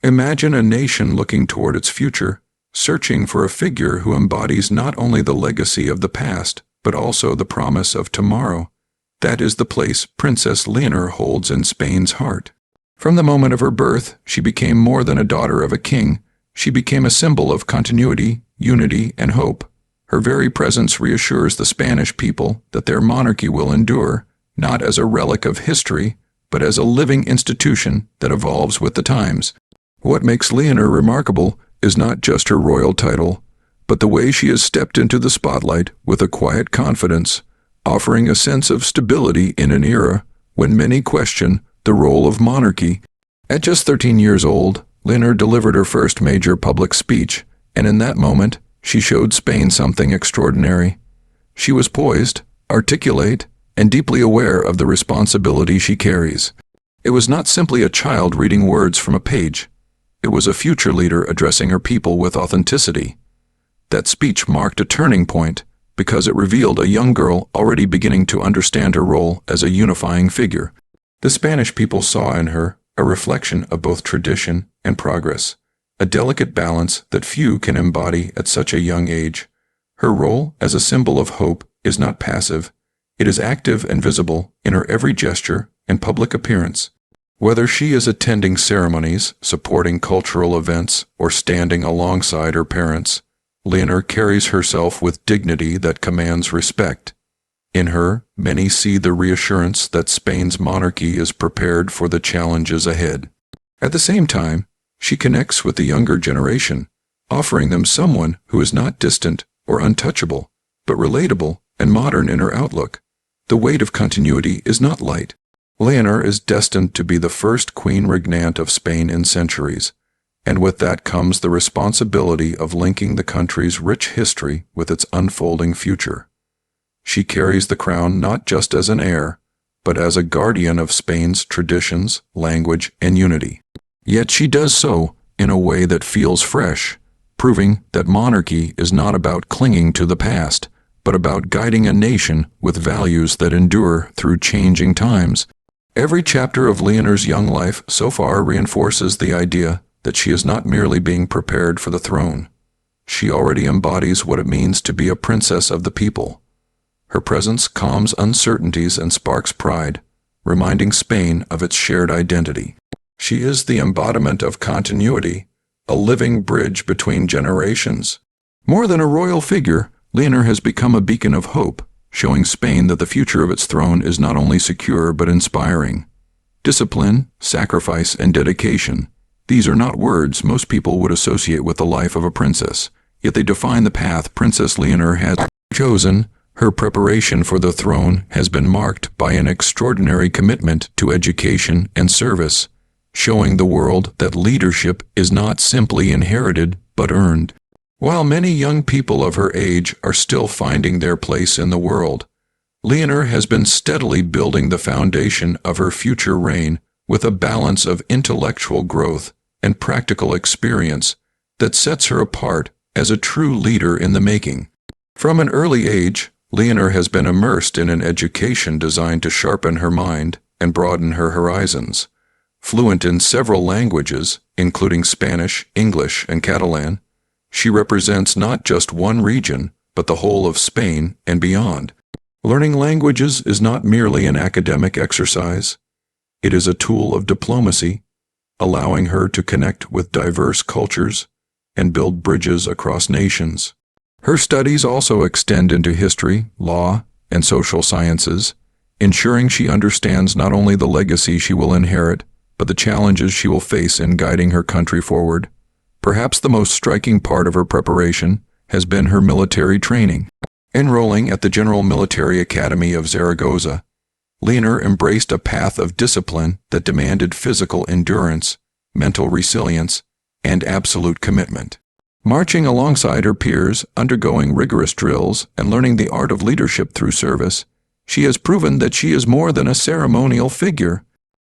Imagine a nation looking toward its future, searching for a figure who embodies not only the legacy of the past, but also the promise of tomorrow. That is the place Princess Leonor holds in Spain's heart. From the moment of her birth, she became more than a daughter of a king. She became a symbol of continuity, unity, and hope. Her very presence reassures the Spanish people that their monarchy will endure, not as a relic of history, but as a living institution that evolves with the times. What makes Leonor remarkable is not just her royal title, but the way she has stepped into the spotlight with a quiet confidence, offering a sense of stability in an era when many question the role of monarchy. At just 13 years old, Leonor delivered her first major public speech, and in that moment, she showed Spain something extraordinary. She was poised, articulate, and deeply aware of the responsibility she carries. It was not simply a child reading words from a page. It was a future leader addressing her people with authenticity. That speech marked a turning point because it revealed a young girl already beginning to understand her role as a unifying figure. The Spanish people saw in her a reflection of both tradition and progress, a delicate balance that few can embody at such a young age. Her role as a symbol of hope is not passive. It is active and visible in her every gesture and public appearance. Whether she is attending ceremonies, supporting cultural events, or standing alongside her parents, Leonor carries herself with dignity that commands respect. In her, many see the reassurance that Spain's monarchy is prepared for the challenges ahead. At the same time, she connects with the younger generation, offering them someone who is not distant or untouchable, but relatable and modern in her outlook. The weight of continuity is not light. Leonor is destined to be the first queen regnant of Spain in centuries, and with that comes the responsibility of linking the country's rich history with its unfolding future. She carries the crown not just as an heir, but as a guardian of Spain's traditions, language, and unity. Yet she does so in a way that feels fresh, proving that monarchy is not about clinging to the past, but about guiding a nation with values that endure through changing times. Every chapter of Leonor's young life so far reinforces the idea that she is not merely being prepared for the throne. She already embodies what it means to be a princess of the people. Her presence calms uncertainties and sparks pride, reminding Spain of its shared identity. She is the embodiment of continuity, a living bridge between generations. More than a royal figure, Leonor has become a beacon of hope, showing Spain that the future of its throne is not only secure but inspiring. Discipline, sacrifice, and dedication. These are not words most people would associate with the life of a princess, yet they define the path Princess Leonor has chosen. Her preparation for the throne has been marked by an extraordinary commitment to education and service, showing the world that leadership is not simply inherited but earned. While many young people of her age are still finding their place in the world, Leonor has been steadily building the foundation of her future reign with a balance of intellectual growth and practical experience that sets her apart as a true leader in the making. From an early age, Leonor has been immersed in an education designed to sharpen her mind and broaden her horizons. Fluent in several languages, including Spanish, English, and Catalan, she represents not just one region, but the whole of Spain and beyond. Learning languages is not merely an academic exercise. It is a tool of diplomacy, allowing her to connect with diverse cultures and build bridges across nations. Her studies also extend into history, law, and social sciences, ensuring she understands not only the legacy she will inherit, but the challenges she will face in guiding her country forward. Perhaps the most striking part of her preparation has been her military training. Enrolling at the General Military Academy of Zaragoza, Leonor embraced a path of discipline that demanded physical endurance, mental resilience, and absolute commitment. Marching alongside her peers, undergoing rigorous drills, and learning the art of leadership through service, she has proven that she is more than a ceremonial figure.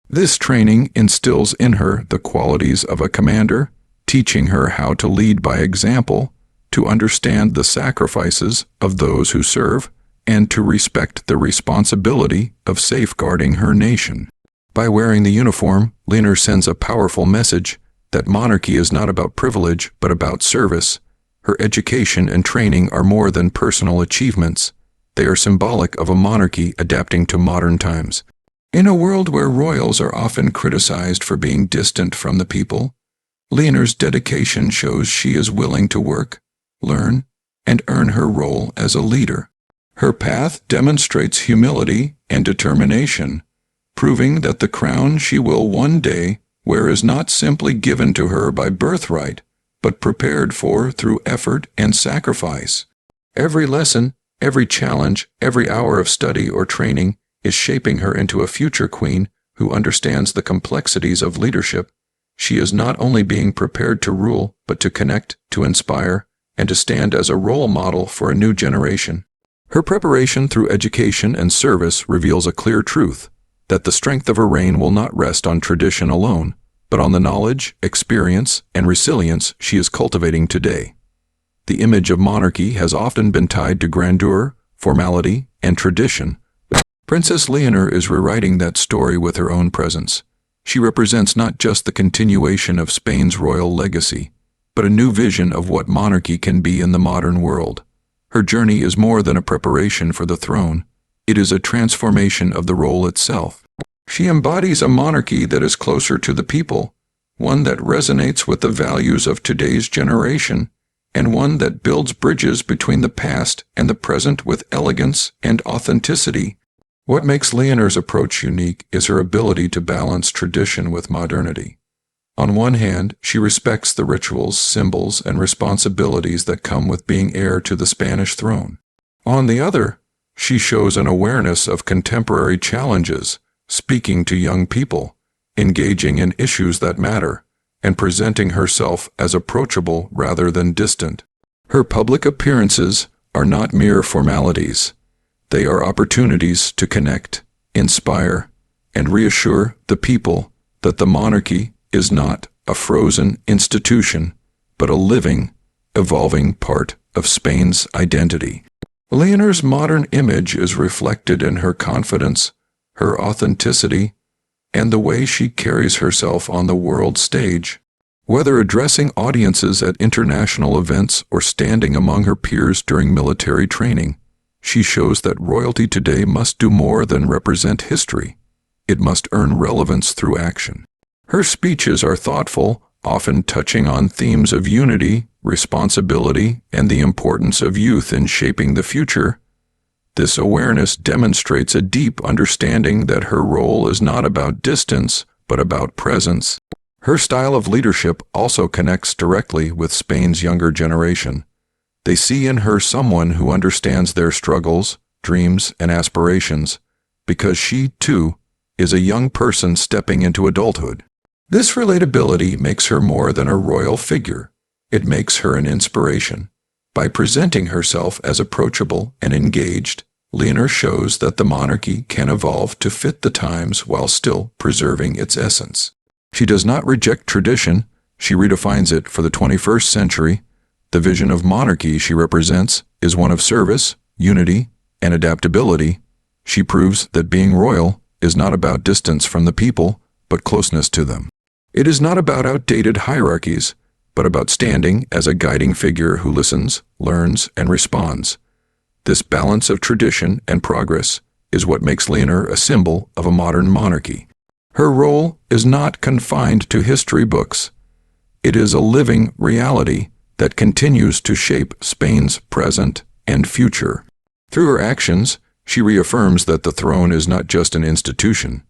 This training instills in her the qualities of a commander, teaching her how to lead by example, to understand the sacrifices of those who serve, and to respect the responsibility of safeguarding her nation. By wearing the uniform, Leonor sends a powerful message that monarchy is not about privilege but about service. Her education and training are more than personal achievements. They are symbolic of a monarchy adapting to modern times. In a world where royals are often criticized for being distant from the people, Leonor's dedication shows she is willing to work, learn, and earn her role as a leader. Her path demonstrates humility and determination, proving that the crown she will one day wear is not simply given to her by birthright, but prepared for through effort and sacrifice. Every lesson, every challenge, every hour of study or training is shaping her into a future queen who understands the complexities of leadership. She is not only being prepared to rule, but to connect, to inspire, and to stand as a role model for a new generation. Her preparation through education and service reveals a clear truth, that the strength of her reign will not rest on tradition alone, but on the knowledge, experience, and resilience she is cultivating today. The image of monarchy has often been tied to grandeur, formality, and tradition. Princess Leonor is rewriting that story with her own presence. She represents not just the continuation of Spain's royal legacy, but a new vision of what monarchy can be in the modern world. Her journey is more than a preparation for the throne. It is a transformation of the role itself. She embodies a monarchy that is closer to the people, one that resonates with the values of today's generation, and one that builds bridges between the past and the present with elegance and authenticity. What makes Leonor's approach unique is her ability to balance tradition with modernity. On one hand, she respects the rituals, symbols, and responsibilities that come with being heir to the Spanish throne. On the other, she shows an awareness of contemporary challenges, speaking to young people, engaging in issues that matter, and presenting herself as approachable rather than distant. Her public appearances are not mere formalities. They are opportunities to connect, inspire, and reassure the people that the monarchy is not a frozen institution, but a living, evolving part of Spain's identity. Leonor's modern image is reflected in her confidence, her authenticity, and the way she carries herself on the world stage. Whether addressing audiences at international events or standing among her peers during military training, she shows that royalty today must do more than represent history. It must earn relevance through action. Her speeches are thoughtful, often touching on themes of unity, responsibility, and the importance of youth in shaping the future. This awareness demonstrates a deep understanding that her role is not about distance, but about presence. Her style of leadership also connects directly with Spain's younger generation. They see in her someone who understands their struggles, dreams, and aspirations, because she, too, is a young person stepping into adulthood. This relatability makes her more than a royal figure. It makes her an inspiration. By presenting herself as approachable and engaged, Leonor shows that the monarchy can evolve to fit the times while still preserving its essence. She does not reject tradition, she redefines it for the 21st century. The vision of monarchy she represents is one of service, unity, and adaptability. She proves that being royal is not about distance from the people, but closeness to them. It is not about outdated hierarchies, but about standing as a guiding figure who listens, learns, and responds. This balance of tradition and progress is what makes Leonor a symbol of a modern monarchy. Her role is not confined to history books. It is a living reality that continues to shape Spain's present and future. Through her actions, she reaffirms that the throne is not just an institution.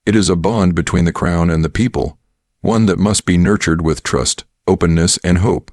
It is a bond between the crown and the people, one that must be nurtured with trust, openness, and hope.